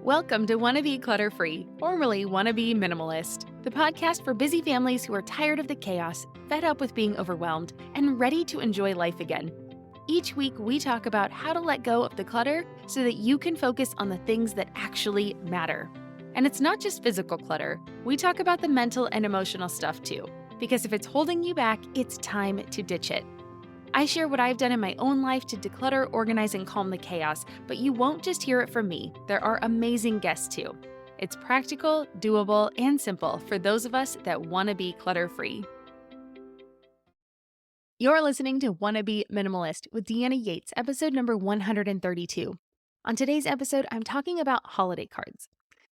Welcome to Wanna Be Clutter-Free, formerly Wanna Be Minimalist, the podcast for busy families who are tired of the chaos, fed up with being overwhelmed, and ready to enjoy life again. Each week, we talk about how to let go of the clutter so that you can focus on the things that actually matter. And it's not just physical clutter. We talk about the mental and emotional stuff too, because if it's holding you back, it's time to ditch it. I share what I've done in my own life to declutter, organize, and calm the chaos, but you won't just hear it from me. There are amazing guests too. It's practical, doable, and simple for those of us that want to be clutter-free. You're listening to Wanna Be Minimalist with Deanna Yates, episode number 132. On today's episode, I'm talking about holiday cards.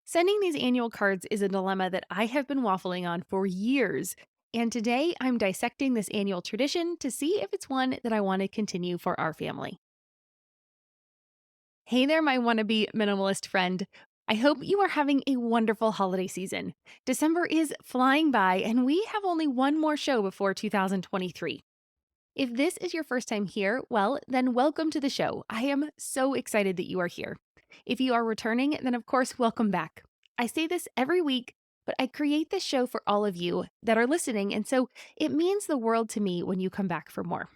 Sending these annual cards is a dilemma that I have been waffling on for years. And today, I'm dissecting this annual tradition to see if it's one that I want to continue for our family. Hey there, my wannabe minimalist friend. I hope you are having a wonderful holiday season. December is flying by, and we have only one more show before 2023. If this is your first time here, well, then welcome to the show. I am so excited that you are here. If you are returning, then of course, welcome back. I say this every week, but I create this show for all of you that are listening, and so it means the world to me when you come back for more.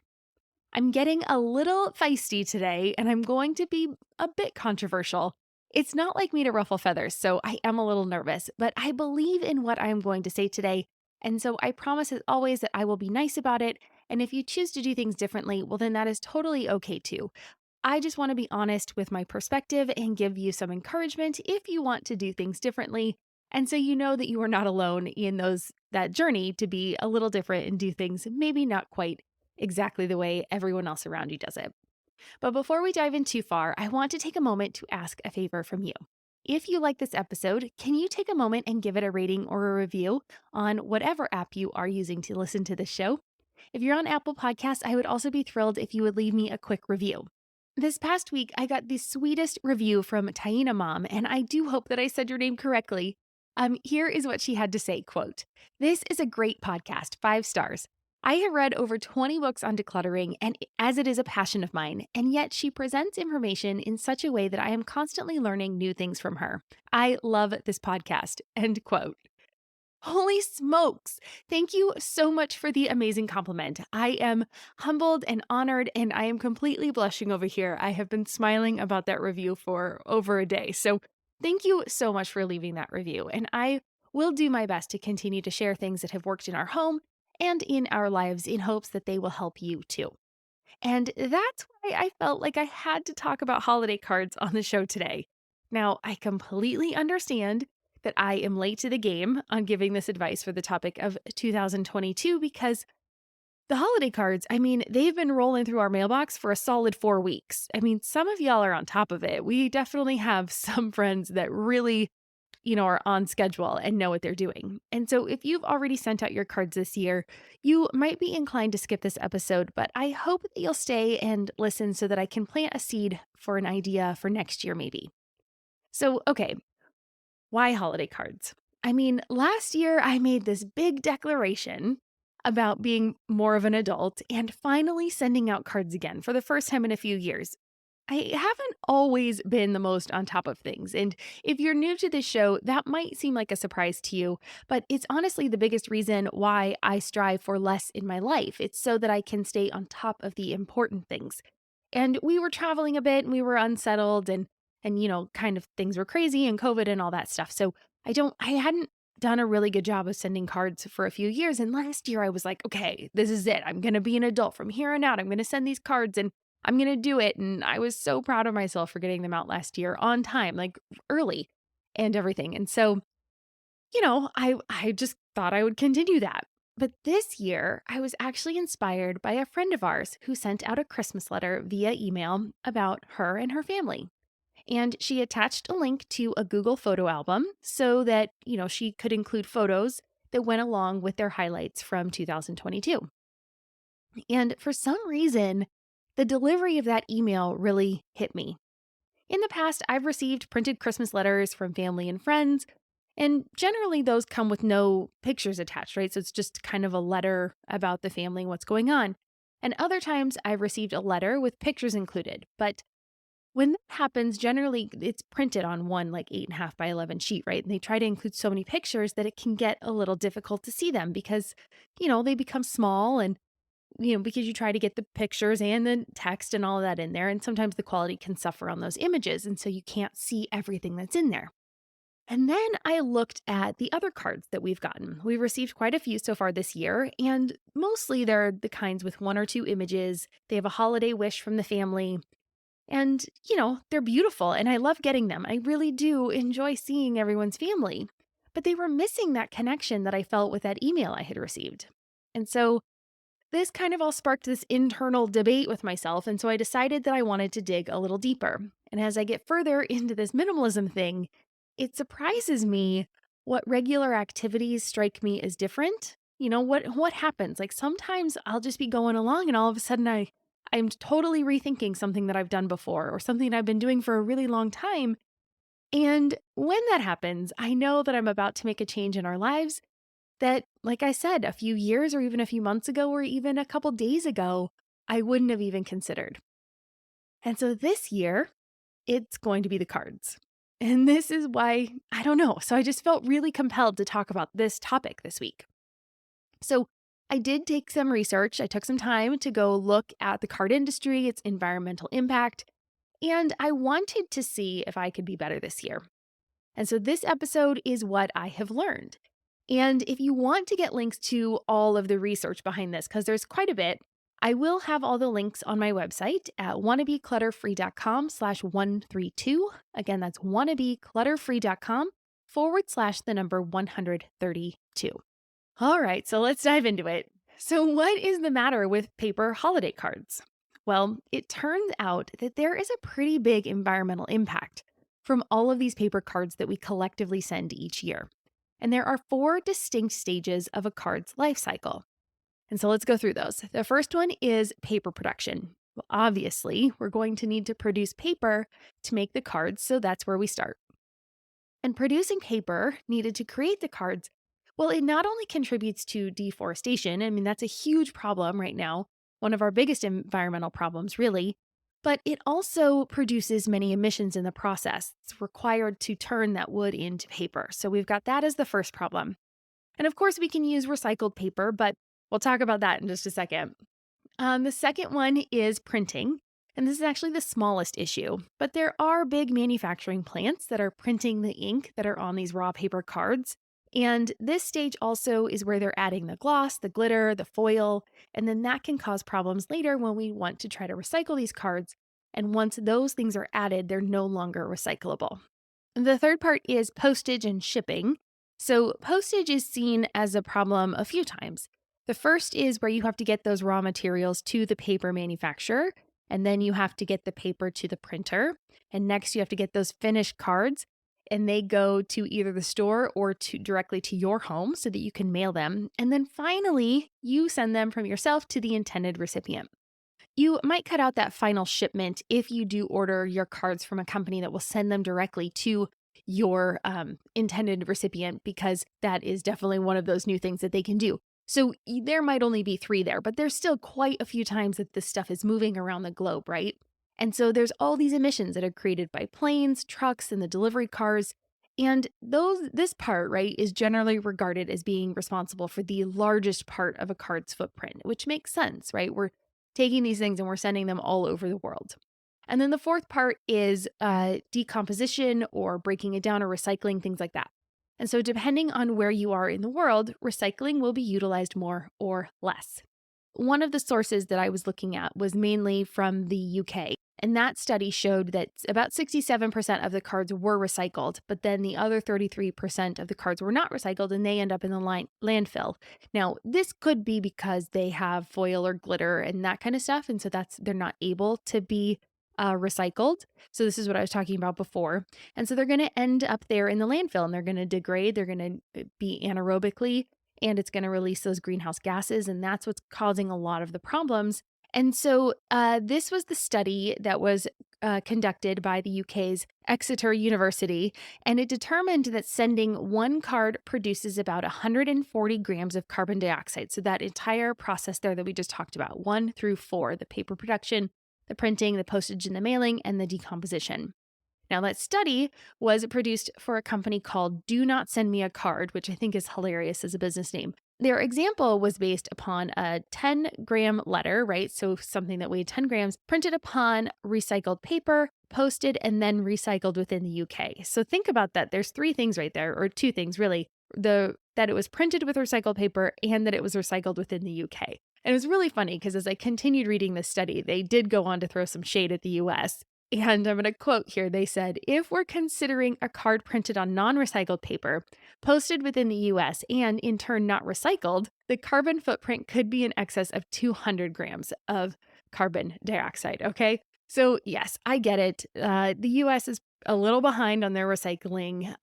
I'm getting a little feisty today, and I'm going to be a bit controversial. It's not like me to ruffle feathers, so I am a little nervous, but I believe in what I am going to say today, and so I promise as always that I will be nice about it, and if you choose to do things differently, well then that is totally okay too. I just want to be honest with my perspective and give you some encouragement if you want to do things differently. And so you know that you are not alone in that journey to be a little different and do things maybe not quite exactly the way everyone else around you does it. But before we dive in too far, I want to take a moment to ask a favor from you. If you like this episode, can you take a moment and give it a rating or a review on whatever app you are using to listen to this show? If you're on Apple Podcasts, I would also be thrilled if you would leave me a quick review. This past week, I got the sweetest review from Taina Mom, and I do hope that I said your name correctly. Here is what she had to say, quote, "This is a great podcast, 5 stars. I have read over 20 books on decluttering, and as it is a passion of mine, and yet she presents information in such a way that I am constantly learning new things from her. I love this podcast," end quote. Holy smokes! Thank you so much for the amazing compliment. I am humbled and honored, and I am completely blushing over here. I have been smiling about that review for over a day. So thank you so much for leaving that review. And I will do my best to continue to share things that have worked in our home and in our lives in hopes that they will help you too. And that's why I felt like I had to talk about holiday cards on the show today. Now, I completely understand that I am late to the game on giving this advice for the topic of 2022 because the holiday cards, they've been rolling through our mailbox for a solid 4 weeks. Some of y'all are on top of it. We definitely have some friends that really, are on schedule and know what they're doing. And so if you've already sent out your cards this year, you might be inclined to skip this episode, but I hope that you'll stay and listen so that I can plant a seed for an idea for next year maybe. So, okay, why holiday cards? Last year I made this big declaration about being more of an adult and finally sending out cards again for the first time in a few years. I haven't always been the most on top of things, and if you're new to this show, that might seem like a surprise to you, but it's honestly the biggest reason why I strive for less in my life. It's so that I can stay on top of the important things. And we were traveling a bit and we were unsettled and kind of things were crazy and COVID and all that stuff. So I hadn't done a really good job of sending cards for a few years. And last year I was like, okay, this is it. I'm going to be an adult from here on out. I'm going to send these cards and I'm going to do it. And I was so proud of myself for getting them out last year on time, like early and everything. And so, I just thought I would continue that. But this year, I was actually inspired by a friend of ours who sent out a Christmas letter via email about her and her family. And she attached a link to a Google photo album so that, she could include photos that went along with their highlights from 2022. And for some reason, the delivery of that email really hit me. In the past, I've received printed Christmas letters from family and friends, and generally those come with no pictures attached, right? So it's just kind of a letter about the family and what's going on. And other times I've received a letter with pictures included, but When that happens, generally it's printed on one like 8.5 by 11 sheet, right? And they try to include so many pictures that it can get a little difficult to see them because, they become small and, because you try to get the pictures and the text and all of that in there. And sometimes the quality can suffer on those images. And so you can't see everything that's in there. And then I looked at the other cards that we've gotten. We've received quite a few so far this year, and mostly they're the kinds with one or two images. They have a holiday wish from the family, and, they're beautiful, and I love getting them. I really do enjoy seeing everyone's family. But they were missing that connection that I felt with that email I had received. And so this kind of all sparked this internal debate with myself, and so I decided that I wanted to dig a little deeper. And as I get further into this minimalism thing, it surprises me what regular activities strike me as different. What happens? Like sometimes I'll just be going along and all of a sudden I'm totally rethinking something that I've done before or something I've been doing for a really long time. And when that happens, I know that I'm about to make a change in our lives that, like I said, a few years or even a few months ago or even a couple days ago, I wouldn't have even considered. And so this year, it's going to be the cards. And this is why, I don't know. So I just felt really compelled to talk about this topic this week. So I did take some research. I took some time to go look at the card industry, its environmental impact, and I wanted to see if I could be better this year. And so this episode is what I have learned. And if you want to get links to all of the research behind this, because there's quite a bit, I will have all the links on my website at wannabeclutterfree.com/132. Again, that's wannabeclutterfree.com/the number 132. All right, so let's dive into it. So, what is the matter with paper holiday cards? Well, it turns out that there is a pretty big environmental impact from all of these paper cards that we collectively send each year. And there are 4 distinct stages of a card's life cycle. And so let's go through those. The first one is paper production. Well, obviously, we're going to need to produce paper to make the cards, so that's where we start. And producing paper needed to create the cards, well, it not only contributes to deforestation, I mean, that's a huge problem right now, one of our biggest environmental problems, really, but it also produces many emissions in the process. It's required to turn that wood into paper. So we've got that as the first problem. And of course, we can use recycled paper, but we'll talk about that in just a second. The second one is printing. And this is actually the smallest issue, but there are big manufacturing plants that are printing the ink that are on these raw paper cards. And this stage also is where they're adding the gloss, the glitter, the foil, and then that can cause problems later when we want to try to recycle these cards. And once those things are added, they're no longer recyclable. The third part is postage and shipping. So, postage is seen as a problem a few times. The first is where you have to get those raw materials to the paper manufacturer, and then you have to get the paper to the printer. And next, you have to get those finished cards, and they go to either the store or directly to your home so that you can mail them. And then finally, you send them from yourself to the intended recipient. You might cut out that final shipment if you do order your cards from a company that will send them directly to your intended recipient, because that is definitely one of those new things that they can do. So there might only be 3 there, but there's still quite a few times that this stuff is moving around the globe, right? And so there's all these emissions that are created by planes, trucks, and the delivery cars. And this part, right, is generally regarded as being responsible for the largest part of a card's footprint, which makes sense, right? We're taking these things and we're sending them all over the world. And then the fourth part is decomposition or breaking it down or recycling, things like that. And so depending on where you are in the world, recycling will be utilized more or less. One of the sources that I was looking at was mainly from the UK. And that study showed that about 67% of the cards were recycled, but then the other 33% of the cards were not recycled and they end up in the landfill. Now, this could be because they have foil or glitter and that kind of stuff. And so they're not able to be recycled. So this is what I was talking about before. And so they're going to end up there in the landfill and they're going to degrade. They're going to be anaerobically, and it's going to release those greenhouse gases. And that's what's causing a lot of the problems. And so this was the study that was conducted by the UK's Exeter University, and it determined that sending one card produces about 140 grams of carbon dioxide. So that entire process there that we just talked about, 1 through 4, the paper production, the printing, the postage and the mailing, and the decomposition. Now, that study was produced for a company called Do Not Send Me a Card, which I think is hilarious as a business name. Their example was based upon a 10-gram letter, right? So something that weighed 10 grams, printed upon recycled paper, posted, and then recycled within the UK. So think about that. There's three things right there, or two things really. That it was printed with recycled paper and that it was recycled within the UK. And it was really funny because as I continued reading this study, they did go on to throw some shade at the US. And I'm going to quote here. They said, if we're considering a card printed on non-recycled paper, posted within the US, and in turn not recycled, the carbon footprint could be in excess of 200 grams of carbon dioxide. Okay. So yes, I get it. The US is a little behind on their recycling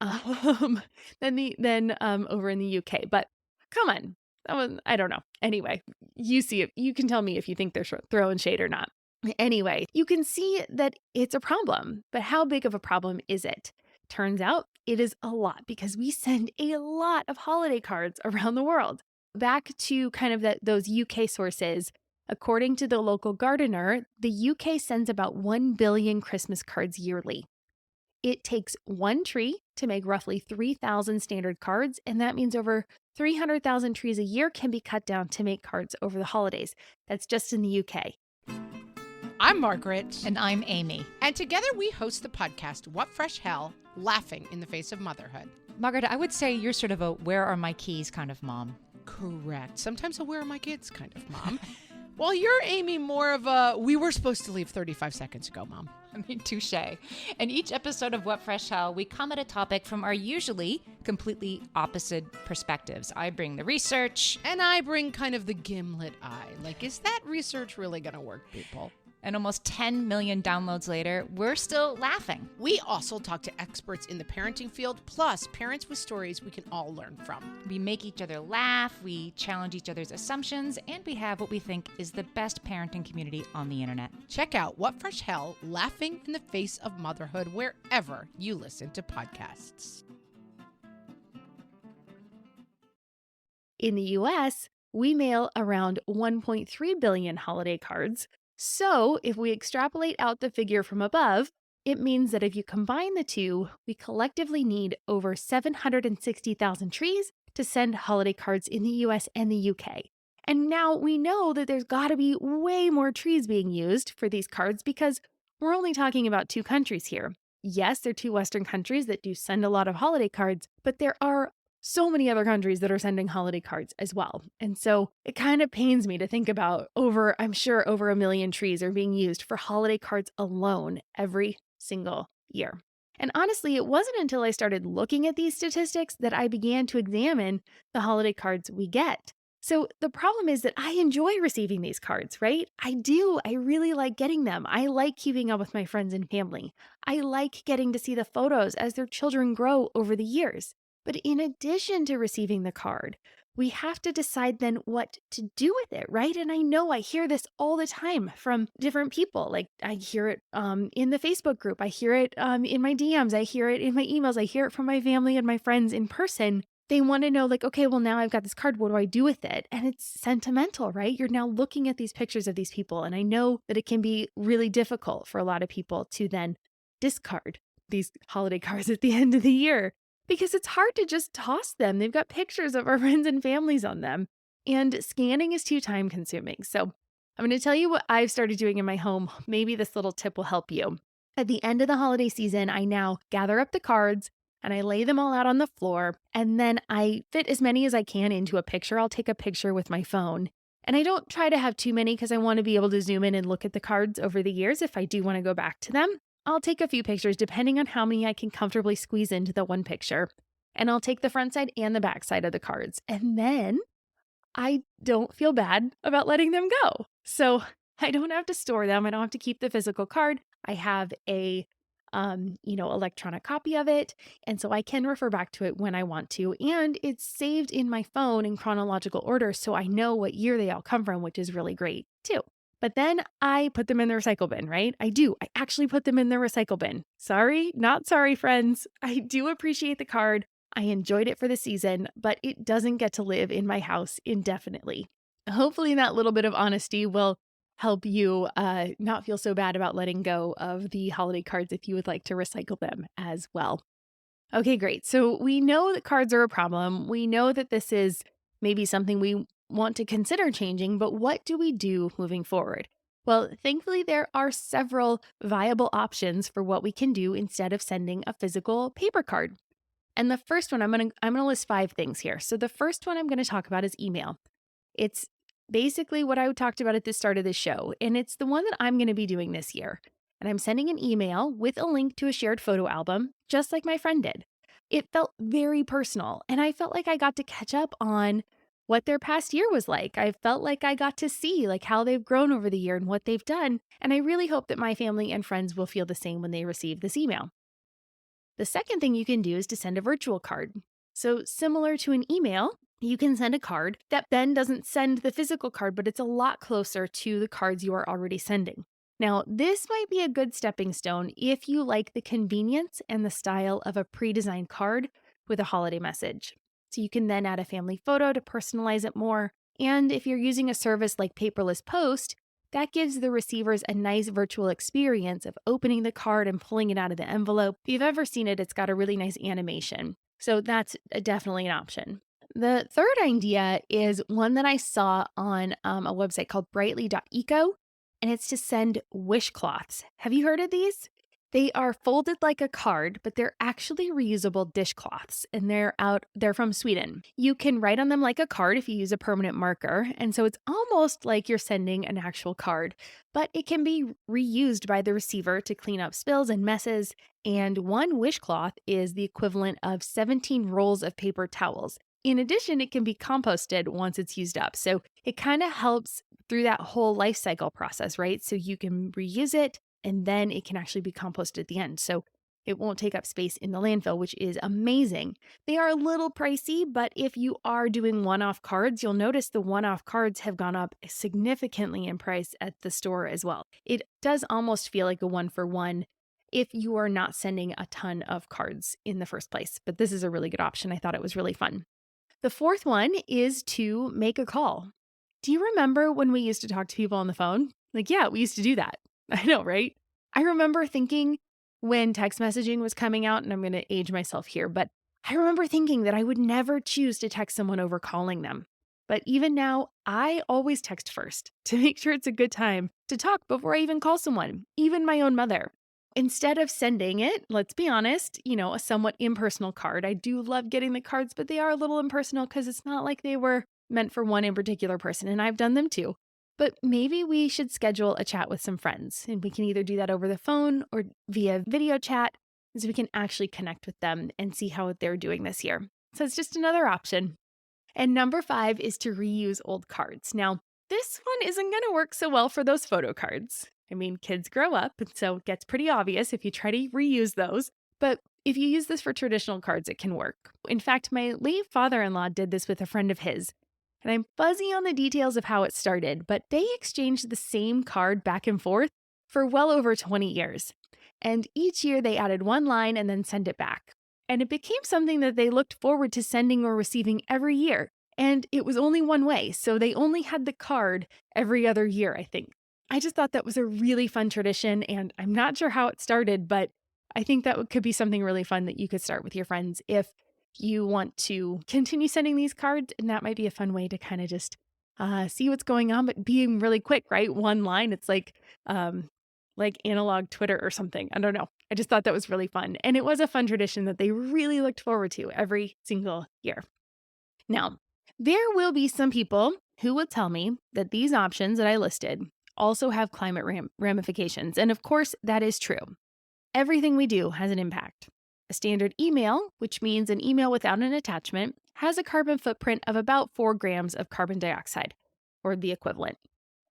than over in the UK. But come on. I don't know. Anyway, you see it. You can tell me if you think they're throwing shade or not. Anyway, you can see that it's a problem, but how big of a problem is it? Turns out it is a lot because we send a lot of holiday cards around the world. Back to kind of those UK sources, according to the local gardener, the UK sends about 1 billion Christmas cards yearly. It takes one tree to make roughly 3,000 standard cards, and that means over 300,000 trees a year can be cut down to make cards over the holidays. That's just in the UK. I'm Margaret. And I'm Amy. And together we host the podcast, What Fresh Hell? Laughing in the Face of Motherhood. Margaret, I would say you're sort of a where are my keys kind of mom. Correct. Sometimes a where are my kids kind of mom. While you're, Amy, more of a we were supposed to leave 35 seconds ago, mom. I mean, touche. In each episode of What Fresh Hell, we come at a topic from our usually completely opposite perspectives. I bring the research. And I bring kind of the gimlet eye. Like, is that research really going to work, people? And almost 10 million downloads later, we're still laughing. We also talk to experts in the parenting field, plus parents with stories we can all learn from. We make each other laugh, we challenge each other's assumptions, and we have what we think is the best parenting community on the internet. Check out What Fresh Hell? Laughing in the Face of Motherhood wherever you listen to podcasts. In the US, we mail around 1.3 billion holiday cards. So if we extrapolate out the figure from above, it means that if you combine the two, we collectively need over 760,000 trees to send holiday cards in the US and the UK. And now we know that there's got to be way more trees being used for these cards because we're only talking about two countries here. Yes, there are two Western countries that do send a lot of holiday cards, but there are so many other countries that are sending holiday cards as well. And so it kind of pains me to think about I'm sure over 1 million trees are being used for holiday cards alone every single year. And honestly, it wasn't until I started looking at these statistics that I began to examine the holiday cards we get. So the problem is that I enjoy receiving these cards, right? I do. I really like getting them. I like keeping up with my friends and family. I like getting to see the photos as their children grow over the years. But in addition to receiving the card, we have to decide then what to do with it, right? And I know I hear this all the time from different people. Like I hear it in the Facebook group. I hear it in my DMs. I hear it in my emails. I hear it from my family and my friends in person. They want to know like, okay, well now I've got this card. What do I do with it? And it's sentimental, right? You're now looking at these pictures of these people. And I know that it can be really difficult for a lot of people to then discard these holiday cards at the end of the year. Because it's hard to just toss them. They've got pictures of our friends and families on them. And scanning is too time consuming. So I'm going to tell you what I've started doing in my home. Maybe this little tip will help you. At the end of the holiday season, I now gather up the cards and I lay them all out on the floor. And then I fit as many as I can into a picture. I'll take a picture with my phone. And I don't try to have too many because I want to be able to zoom in and look at the cards over the years if I do want to go back to them. I'll take a few pictures depending on how many I can comfortably squeeze into the one picture. And I'll take the front side and the back side of the cards. And then I don't feel bad about letting them go. So I don't have to store them. I don't have to keep the physical card. I have a electronic copy of it. And so I can refer back to it when I want to. And it's saved in my phone in chronological order. So I know what year they all come from, which is really great too. But then I put them in the recycle bin, right? I do. I actually put them in the recycle bin. Sorry, not sorry, friends. I do appreciate the card. I enjoyed it for the season, but it doesn't get to live in my house indefinitely. Hopefully that little bit of honesty will help you not feel so bad about letting go of the holiday cards if you would like to recycle them as well. Okay, great. So we know that cards are a problem. We know that this is maybe something we want to consider changing, but what do we do moving forward? Well, thankfully, there are several viable options for what we can do instead of sending a physical paper card. And the first one, I'm gonna list 5 things here. So the first one I'm gonna talk about is email. It's basically what I talked about at the start of the show, and it's the one that I'm going to be doing this year. And I'm sending an email with a link to a shared photo album, just like my friend did. It felt very personal, and I felt like I got to catch up on what their past year was like. I felt like I got to see like how they've grown over the year and what they've done, and I really hope that my family and friends will feel the same when they receive this email. The second thing you can do is to send a virtual card. So, similar to an email, you can send a card that then doesn't send the physical card, but it's a lot closer to the cards you are already sending. Now, this might be a good stepping stone if you like the convenience and the style of a pre designed card with a holiday message. So, you can then add a family photo to personalize it more. And if you're using a service like Paperless Post, that gives the receivers a nice virtual experience of opening the card and pulling it out of the envelope. If you've ever seen it, it's got a really nice animation. So that's definitely an option. The third idea is one that I saw on a website called brightly.eco, and it's to send wish cloths. Have you heard of these? They are folded like a card, but they're actually reusable dishcloths, and they're from Sweden. You can write on them like a card if you use a permanent marker, and so it's almost like you're sending an actual card, but it can be reused by the receiver to clean up spills and messes, and one wishcloth is the equivalent of 17 rolls of paper towels. In addition, it can be composted once it's used up. So it kind of helps through that whole life cycle process, right? So you can reuse it and then it can actually be composted at the end. So it won't take up space in the landfill, which is amazing. They are a little pricey, but if you are doing one off cards, you'll notice the one off cards have gone up significantly in price at the store as well. It does almost feel like a one for one if you are not sending a ton of cards in the first place. But this is a really good option. I thought it was really fun. The fourth one is to make a call. Do you remember when we used to talk to people on the phone? Like, yeah, we used to do that. I know, right? I remember thinking when text messaging was coming out, and I'm going to age myself here, but I remember thinking that I would never choose to text someone over calling them. But even now, I always text first to make sure it's a good time to talk before I even call someone, even my own mother. Instead of sending it, let's be honest, a somewhat impersonal card. I do love getting the cards, but they are a little impersonal because it's not like they were meant for one in particular person, and I've done them too. But maybe we should schedule a chat with some friends, and we can either do that over the phone or via video chat so we can actually connect with them and see how they're doing this year. So it's just another option. And number 5 is to reuse old cards. Now, this one isn't going to work so well for those photo cards. I mean, kids grow up, and so it gets pretty obvious if you try to reuse those. But if you use this for traditional cards, it can work. In fact, my late father-in-law did this with a friend of his. And I'm fuzzy on the details of how it started, but they exchanged the same card back and forth for well over 20 years. And each year they added one line and then sent it back. And it became something that they looked forward to sending or receiving every year. And it was only one way, so they only had the card every other year, I think. I just thought that was a really fun tradition, and I'm not sure how it started, but I think that could be something really fun that you could start with your friends if you want to continue sending these cards, and that might be a fun way to kind of just see what's going on, but being really quick, right? One line, it's like analog Twitter or something. I don't know. I just thought that was really fun. And it was a fun tradition that they really looked forward to every single year. Now, there will be some people who will tell me that these options that I listed also have climate ramifications. And of course, that is true. Everything we do has an impact. A standard email, which means an email without an attachment, has a carbon footprint of about 4 grams of carbon dioxide, or the equivalent.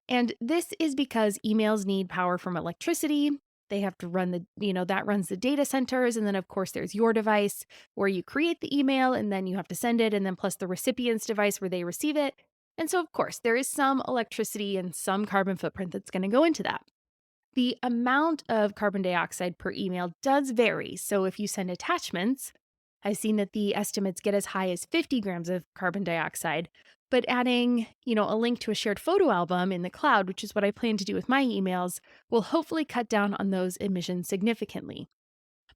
And this is because emails need power from electricity. They have to run that runs the data centers. And then, of course, there's your device where you create the email and then you have to send it. And then plus the recipient's device where they receive it. And so, of course, there is some electricity and some carbon footprint that's going to go into that. The amount of carbon dioxide per email does vary. So if you send attachments, I've seen that the estimates get as high as 50 grams of carbon dioxide. But adding, a link to a shared photo album in the cloud, which is what I plan to do with my emails, will hopefully cut down on those emissions significantly.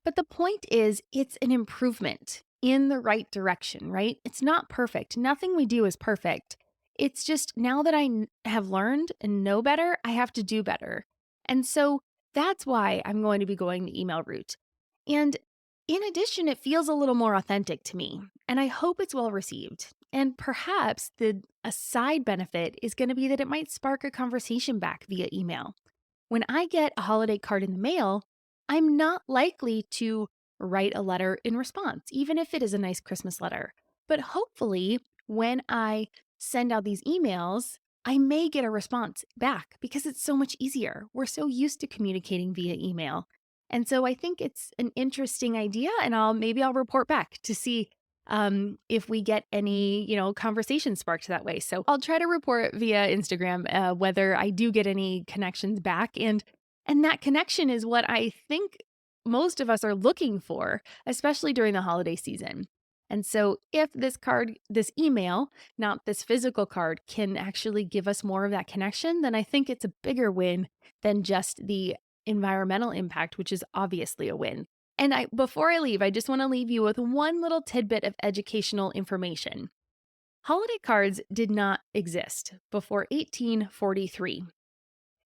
But the point is, it's an improvement in the right direction, right? It's not perfect. Nothing we do is perfect. It's just now that have learned and know better, I have to do better. And so that's why I'm going to be going the email route. And in addition, it feels a little more authentic to me, and I hope it's well received. And perhaps a side benefit is going to be that it might spark a conversation back via email. When I get a holiday card in the mail, I'm not likely to write a letter in response, even if it is a nice Christmas letter. But hopefully, when I send out these emails, I may get a response back because it's so much easier. We're so used to communicating via email. And so I think it's an interesting idea, and maybe I'll report back to see if we get any, conversation sparked that way. So I'll try to report via Instagram whether I do get any connections back. And that connection is what I think most of us are looking for, especially during the holiday season. And so if this email, not this physical card, can actually give us more of that connection, then I think it's a bigger win than just the environmental impact, which is obviously a win. And before I leave, I just want to leave you with one little tidbit of educational information. Holiday cards did not exist before 1843.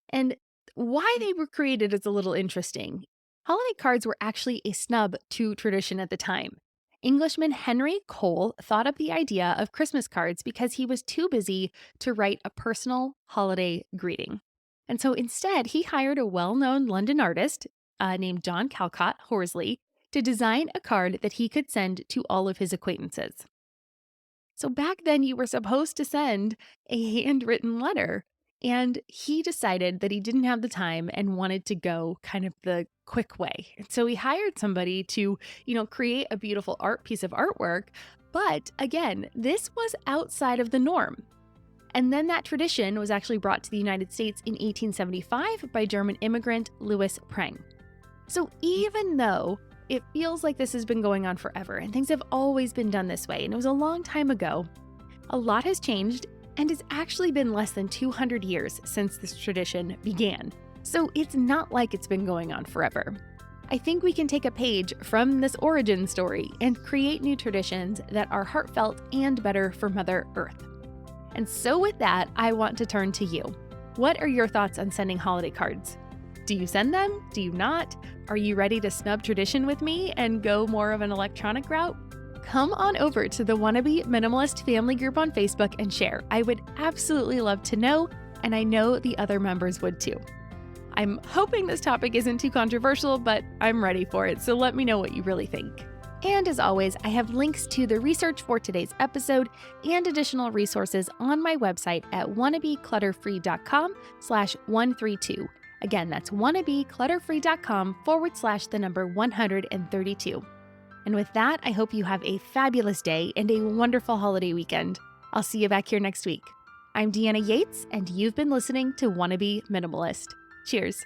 And why they were created is a little interesting. Holiday cards were actually a snub to tradition at the time. Englishman Henry Cole thought up the idea of Christmas cards because he was too busy to write a personal holiday greeting. And so instead, he hired a well-known London artist named John Calcott Horsley to design a card that he could send to all of his acquaintances. So back then, you were supposed to send a handwritten letter. And he decided that he didn't have the time and wanted to go kind of the quick way. And so he hired somebody to, create a beautiful piece of artwork. But again, this was outside of the norm. And then that tradition was actually brought to the United States in 1875 by German immigrant Louis Prang. So even though it feels like this has been going on forever and things have always been done this way, and it was a long time ago, a lot has changed. And it's actually been less than 200 years since this tradition began. So it's not like it's been going on forever. I think we can take a page from this origin story and create new traditions that are heartfelt and better for Mother Earth. And so with that, I want to turn to you. What are your thoughts on sending holiday cards? Do you send them? Do you not? Are you ready to snub tradition with me and go more of an electronic route? Come on over to the Wannabe Minimalist family group on Facebook and share. I would absolutely love to know, and I know the other members would too. I'm hoping this topic isn't too controversial, but I'm ready for it, so let me know what you really think. And as always, I have links to the research for today's episode and additional resources on my website at wannabeclutterfree.com/132. Again, that's wannabeclutterfree.com/132. And with that, I hope you have a fabulous day and a wonderful holiday weekend. I'll see you back here next week. I'm Deanna Yates, and you've been listening to Wannabe Minimalist. Cheers.